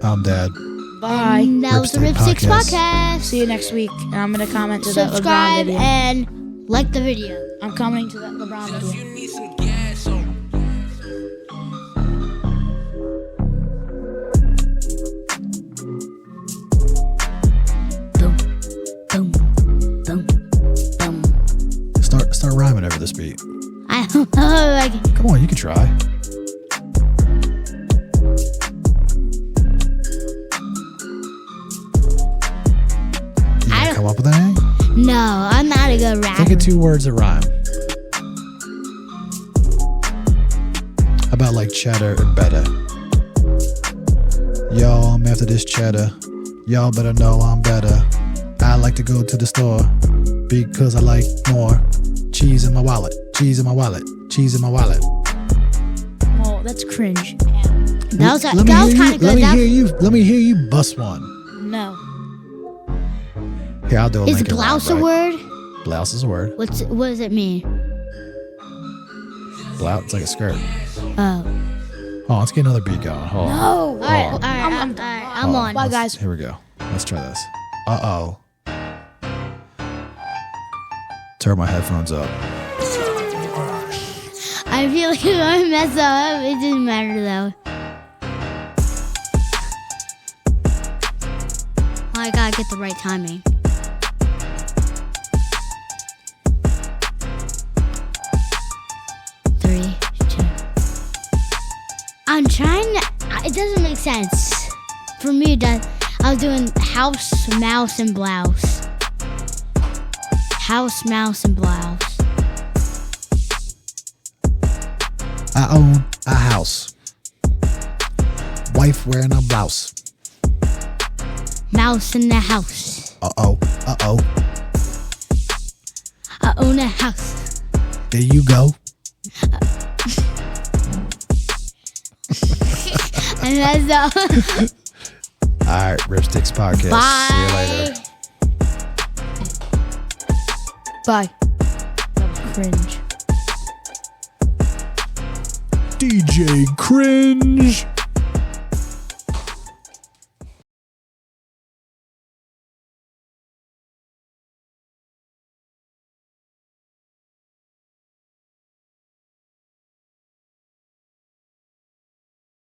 I'm Dad. Bye. And that was the RippStixx RippStixx Podcast. See you next week. And I'm gonna comment to that LeBron Subscribe video. and like the video. I'm commenting to that LeBron video. You need some gas on. Boom, boom, boom, boom. Start rhyming over this beat. I don't know. Like, Come on, you can try. You gonna come up with anything? no, I'm not a good rapper. Think of 2 words that rhyme. How about like cheddar and better? Yo, I'm after this cheddar. Y'all better know I'm better. I like to go to the store because I like more cheese in my wallet. Cheese in my wallet. Cheese in my wallet. Well, that's cringe. That was Let kind of good. Let me hear you bust one. No. Here, I'll do a Is Lincoln blouse a rhyme, right? word? Blouse is a word. What does it mean? Blouse, it's like a skirt. Oh. Oh, let's get another beat going. Hold on. No. All right, Oh. I'm Hold on. Bye, Let's- guys. Here we go. Let's try this. Uh-oh. Turn my headphones up. I feel like if I mess up, it doesn't matter though. I gotta get the right timing. Three, two. I'm trying to. It doesn't make sense. For me, that I was doing house, mouse, and blouse. House, mouse, and blouse. I own a house. Wife wearing a blouse. Mouse in the house. Uh-oh. I own a house. There you go. And that's all. All right, TheRippStixx Podcast. Bye. See you later. Bye. That was cringe. DJ Cringe.